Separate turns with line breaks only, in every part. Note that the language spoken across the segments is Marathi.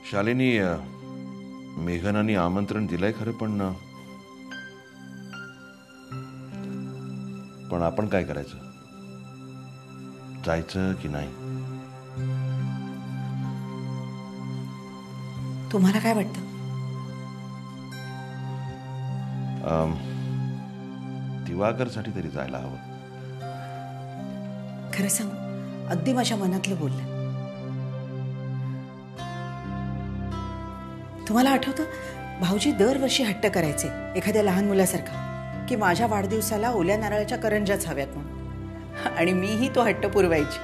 शालिनी मेघनाने आमंत्रण दिलंय खरं, पण आपण काय करायचं? जायचं की नाही?
तुम्हाला काय वाटतं?
दिवाकरसाठी तरी जायला हवं.
खरं सांगू, अगदी माझ्या मनातलं बोललं. तुम्हाला आठवतं, भाऊजी दरवर्षी हट्ट करायचे एखाद्या लहान मुलासारखा की माझ्या वाढदिवसाला ओल्या नारळाच्या करंज्याच हव्यात म्हणून, आणि मीही तो हट्ट पुरवायची.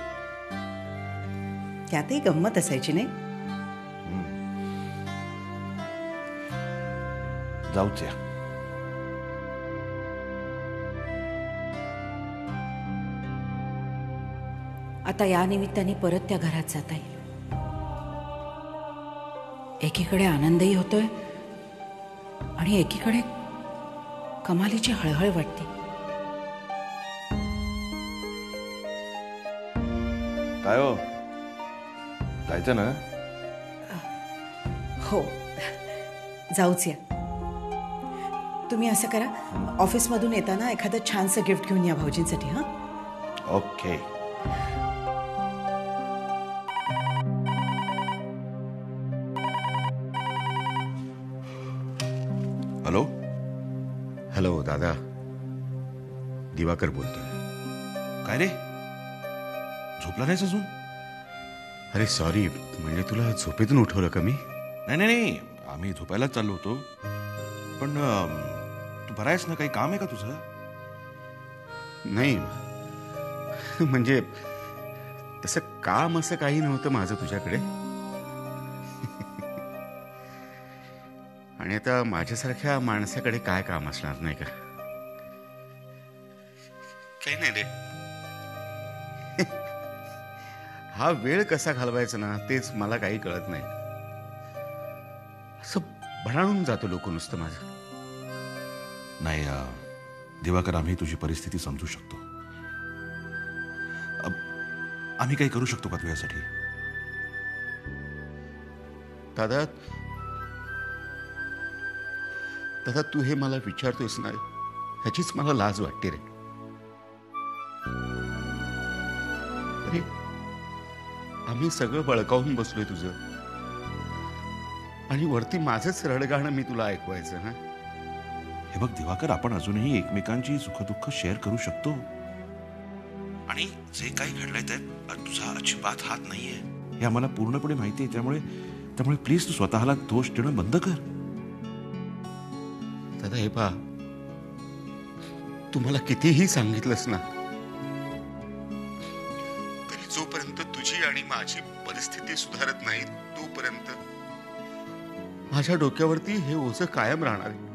त्यातही गंमत असायची नाही?
जाऊच या.
आता या निमित्ताने परत त्या घरात जाता येईल. एकीकडे आनंदही होतोय आणि एकीकडे कमालीची हळहळ वाटते.
काय हो, जायचं ना?
हो, जाऊच या. तुम्ही असं करा, ऑफिसमधून येताना एखादं छानसं गिफ्ट घेऊन या भाऊजींसाठी. हां,
ओके. हॅलो.
हॅलो दादा, दिवाकर बोलतोय.
काय रे, झोपला नाहीस अजून?
अरे सॉरी, म्हणजे तुला झोपेतून उठवलं का मी?
नाही नाही नाही, आम्ही झोपायलाच चाललो होतो. पण तू बरा आहेस ना? काही काम आहे का तुझं?
नाही, म्हणजे तसं काम असं काही नव्हतं माझं तुझ्याकडे. आणि आता माझ्यासारख्या माणसाकडे काय काम असणार, नाही का? काही नाही रे. हा वेळ कसा घालवायचा ना, तेच मला काही कळत नाही. असं भणाणून जातो लोक नुसतं माझं.
नाही दिवाकर, आम्ही तुझी परिस्थिती समजू शकतो. आम्ही काही करू शकतो का तुझ्यासाठी?
दादा, दादा तू हे मला विचारतोयस ना, ह्याचीच मला लाज वाटते रे. अरे आम्ही सगळं बळकावून बसलोय तुझं, आणि वरती माझंच रडगाणं मी तुला ऐकवायचं. हा,
हे बघ दिवाकर, आपण अजूनही एकमेकांची सुखदुःख शेअर करू शकतो. आणि जे काही घडलंय त्यात तुझा अजिबात हात नाहीये, हे आम्हाला पूर्णपणे माहिती आहे. त्यामुळे प्लीज तू स्वतःला दोष देणं बंद कर.
दादा हे पहा, तू मला कितीही सांगितलंस ना, तरी जोपर्यंत तुझी आणि माझी परिस्थिती सुधारत नाही तोपर्यंत माझ्या डोक्यावरती हे ओझं कायम राहणार आहे.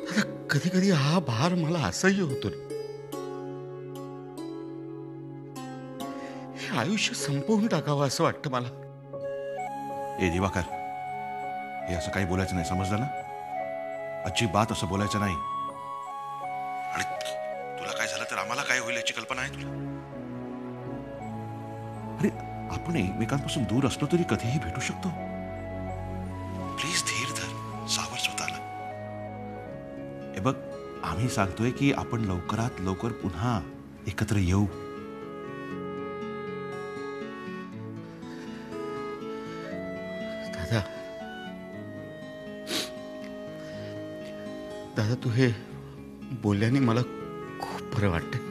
दादा कधी कधी हा भार मला असह्य होतो. हे आयुष्य संपवून टाकावं असं वाटतं मला.
ए दिवाकर, हे असं काही बोलायचं नाही, समजलं ना? अजिबात असं बोलायचं नाही. आणि तुला काय झालं तर आम्हाला काय होईल याची कल्पना आहे तुला? अरे आपण एकमेकांपासून दूर असलो तरी कधीही भेटू शकतो. प्लीज धीर धर, सावर स्वतःला. हे बघ, आम्ही सांगतोय की आपण लवकरात लवकर पुन्हा एकत्र येऊ.
दादा, दादा तू हे बोलल्याने मला खूप बरं वाटतं.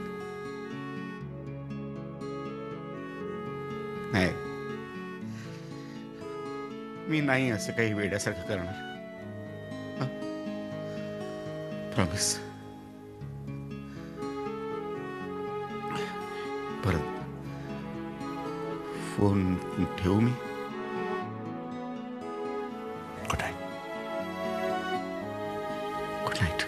नाही, मी नाही असं काही वेड्यासारखं करणार. प्रॉमिस. परत फोन ठेवू मी?
Good night.
Good night.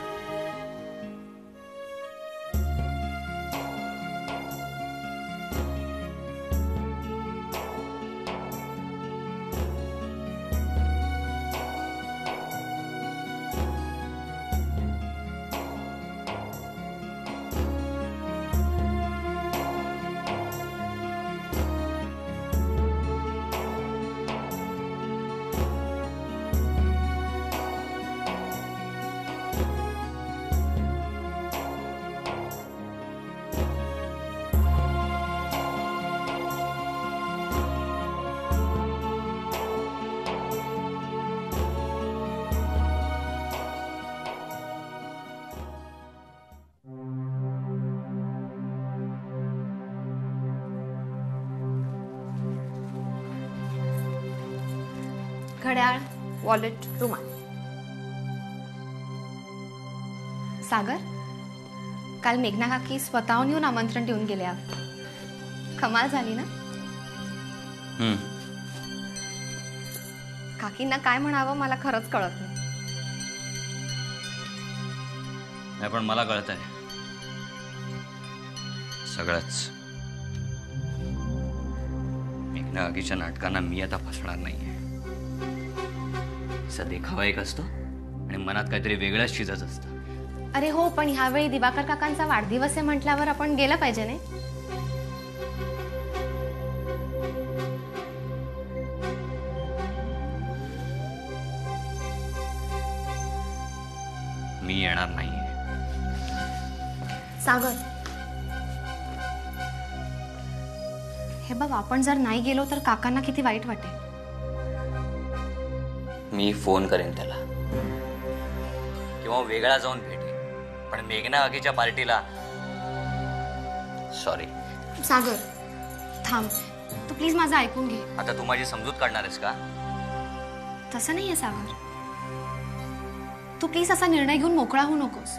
घड्याळ, वॉलेट, रुमाल. सागर, काल मेघना काकी स्वतःहून येऊन आमंत्रण देऊन गेल्या. कमाल झाली ना? काकींना काय म्हणावं मला खरंच कळत नाही.
नाही पण मला कळत आहे सगळंच. मेघना काकीच्या नाटकांना मी आता फसणार नाहीये. असा देखावा एक असतो आणि मनात काहीतरी वेगळंच शिजत असतं.
अरे हो, पण ह्यावेळी दिवाकर काकांचा वाढदिवस आहे म्हटल्यावर आपण गेलं पाहिजे नाही?
मी येणार नाहीये.
सागर, हे बघ, आपण जर नाही गेलो तर काकांना किती वाईट वाटेल.
मी फोन करेन त्याला किंवा वेगळा जाऊन भेटेन, पण मेघना काकीच्या पार्टीला सॉरी.
सागर थांब, तू प्लीज माझं ऐकून घे.
आता तू माझी समजूत काढणार आहेस का?
तसं नाहीये सागर, तू प्लीज असा निर्णय घेऊन मोकळा होऊ नकोस.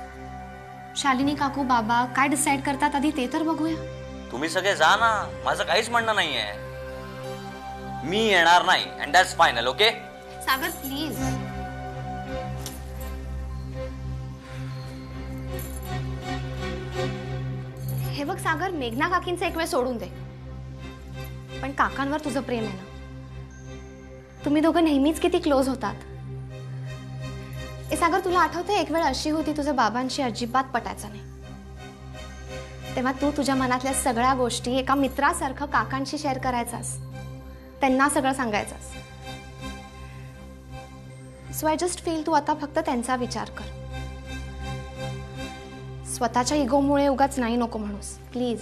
शालिनी काकू बाबा काय डिसाईड करतात आधी ते तर बघूया.
तुम्ही सगळे जा ना, माझं काहीच म्हणणं नाहीये. मी येणार नाही and that's final. Okay
Sagar please. हे बघ सागर, मेघना काकींचं एक वेळ सोडून दे, पण काकांवर तुझं प्रेम आहे ना. तुम्ही दोघं नेहमीच किती क्लोज होतात. ए सागर, तुला आठवतंय एक वेळ अशी होती तुझ्या बाबांशी अजिबात पटायचं नाही, तेव्हा तू तुझ्या मनातल्या सगळ्या गोष्टी एका मित्रासारखं काकांशी शेअर करायचास, त्यांना सगळं सांगायचास. सो आय जस्ट फील तू आता फक्त त्यांचा विचार कर. स्वतःच्या इगोमुळे उगाच नाही नको म्हणूस प्लीज.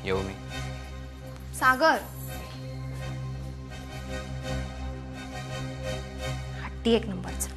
येऊ मी?
सागर, हट्टी एक नंबरचा.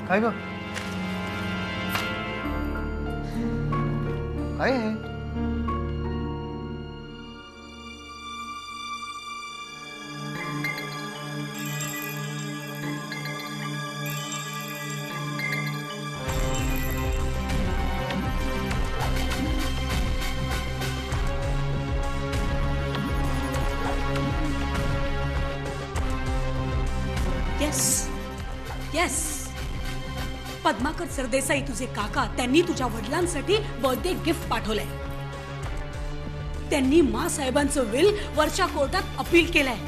काय ग? काय आहे?
येस येस, पद्माकर सरदेसाई तुझे काका, त्यांनी तुझ्या वडिलांसाठी बर्थडे गिफ्ट पाठवलंय. त्यांनी मा साहेबांचं विल वरच्या कोर्टात अपील केलंय.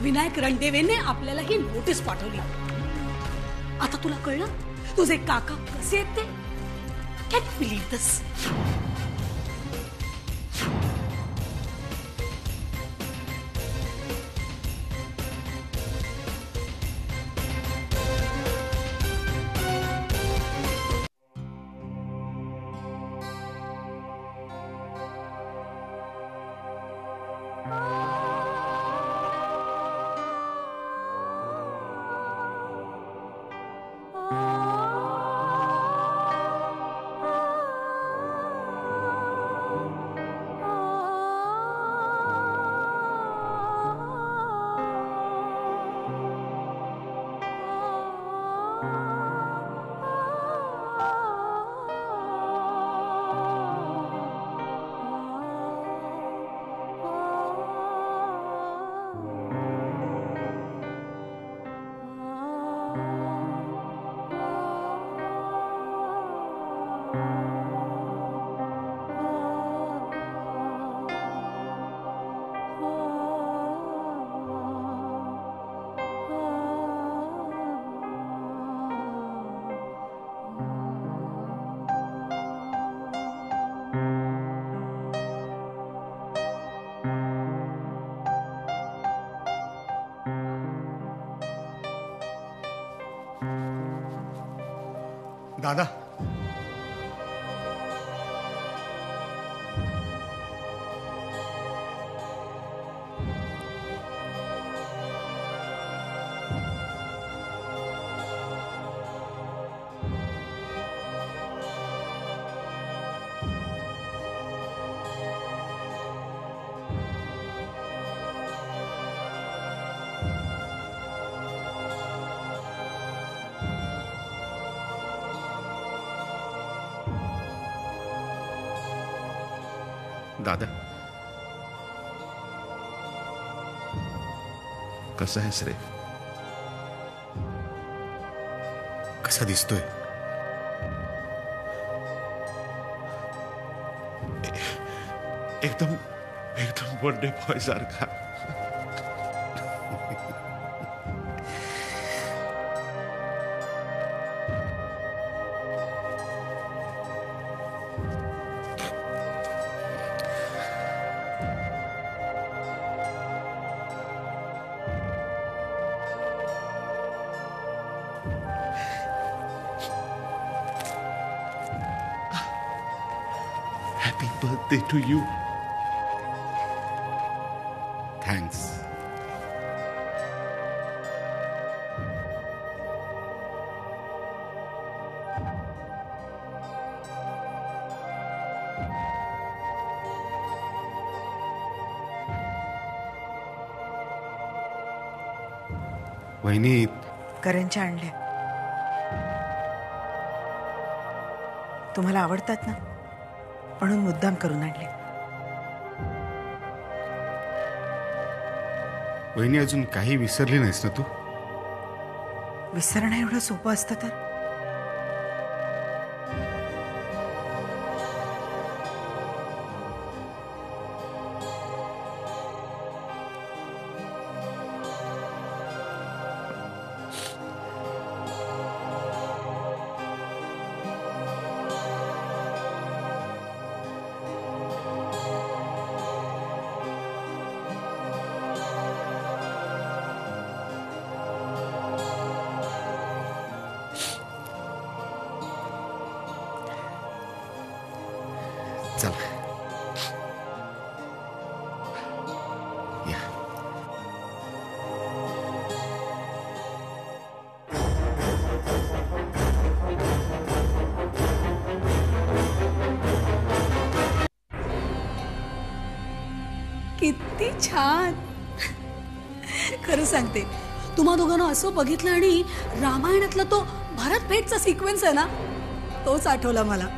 विनायक रणदेवेने आपल्याला ही नोटीस पाठवली. आता तुला कळलं तुझे काका कसे आहेत ते? कॅन यू बिलीव्ह दिस?
दादा, दादा,
कसं आहेस रे?
कसा दिसतोय?
एकदम एकदम बर्थडे बॉय सारखा. Happy birthday to you.
Thanks. वहिनी,
करंज्या आणल्या. तुम्हाला आवडतात ना, म्हणून मुद्दाम करून आणले.
वहिनी अजून काही विसरली नाहीस ना तू?
विसरणं एवढं सोपं असतं तर?
चला या.
किती छान. खरं सांगते, तुम्हा दोघांना असं बघितलं आणि रामायणातला तो भरत भेटचा सिक्वेन्स आहे ना, तोच आठवला मला.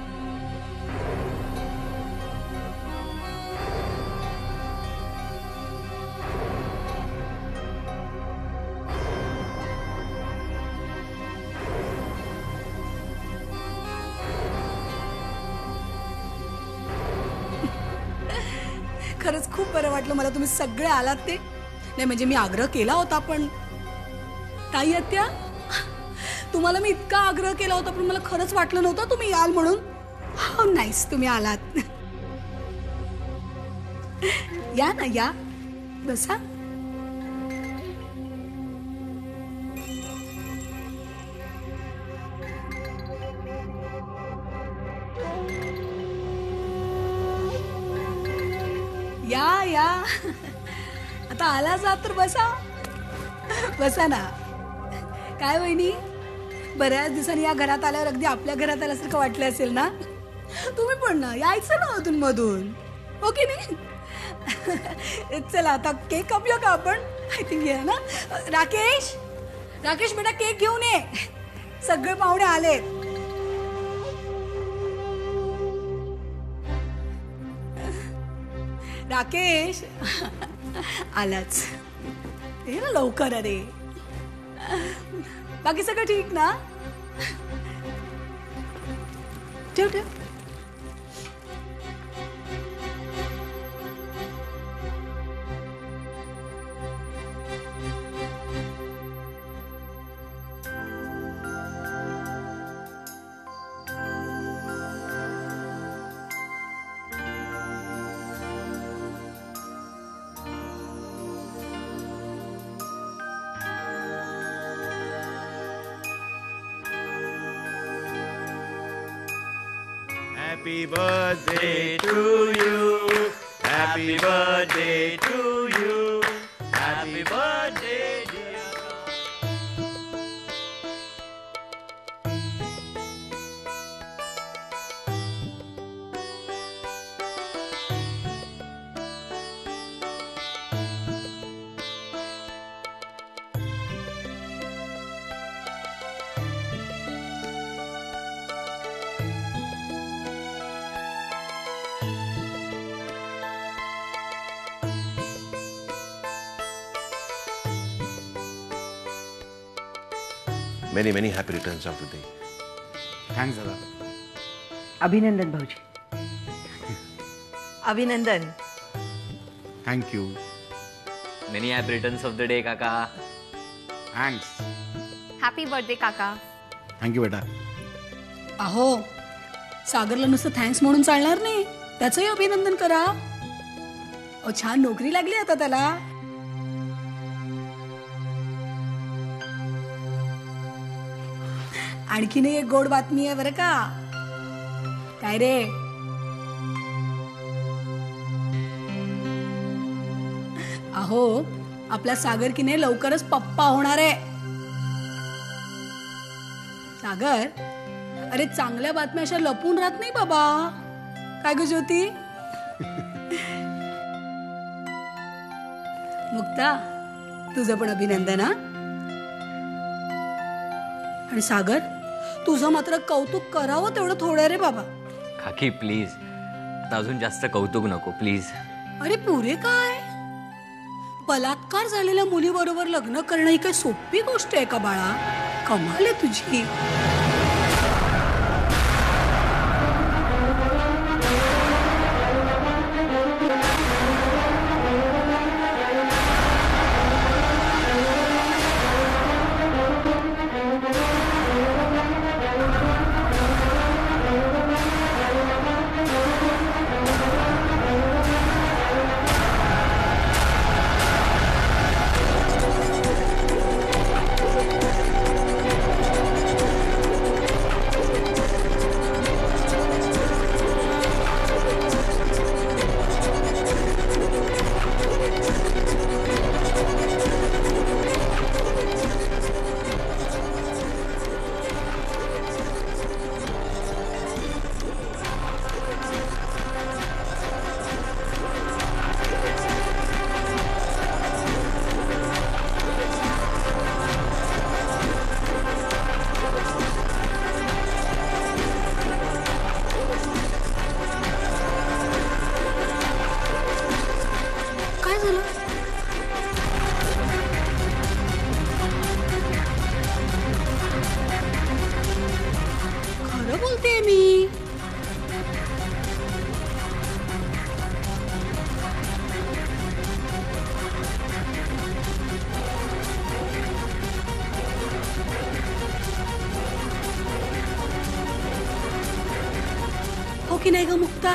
खरंच खूप बरं वाटलं मला तुम्ही सगळे आलात ते. नाही म्हणजे मी आग्रह केला होता, पण ताई आत्या, तुम्हाला मी इतका आग्रह केला होता, पण मला खरंच वाटलं नव्हतं तुम्ही याल म्हणून. हाऊ नाईस तुम्ही आलात. या ना, या, बसा. या या, आता आला जा तर बसा. बसा ना. काय वहिनी, बऱ्याच दिवसांनी या घरात आल्यावर अगदी आपल्या घरात आल्यासारखं वाटलं असेल ना? तुम्ही पण ना यायचं ना अधून मधून, हो की नाही? चला आता केक कापूया का आपण? आय थिंक आहे ना. राकेश, राकेश बेटा केक घेऊन ये, सगळे पाहुणे आलेत. राकेश आलाच. ये ना लवकर. अरे बाकी सगळं ठीक ना? ठेव ठेव.
Happy birthday to you. Happy birthday to you. Happy birthday, dear.
Many many happy returns of the day.
Thanks दादा.
अभिनंदन भाऊजी.
अभिनंदन.
Thank you.
Many happy returns of the day काका.
थँक्स.
हॅपी बर्थडे काका.
थँक्यू बेटा.
अहो सागरला नुसतं थँक्स म्हणून चालणार नाही, त्याचंही अभिनंदन करा. अहो छान नोकरी लागली आता त्याला. आणखीन एक गोड बातमी आहे बरं का. काय रे, अहो आपला सागर की नाही लवकरच पप्पा होणार आहे. सागर, अरे चांगल्या बातम्या अशा लपून राहत नाही बाबा. काय ग ज्योती? मुक्ता, तुझं पण अभिनंदन हा. आणि सागर, तुझं मात्र कौतुक करावं तेवढं थोडं रे बाबा.
काकी प्लीज, आता अजून जास्त कौतुक नको प्लीज.
अरे पुरे काय, बलात्कार झालेल्या मुलीबरोबर लग्न करणं ही काय सोपी गोष्ट आहे का बाळा? कमाल आहे तुझी. बोलते मी. हो की नाही ग मुक्ता?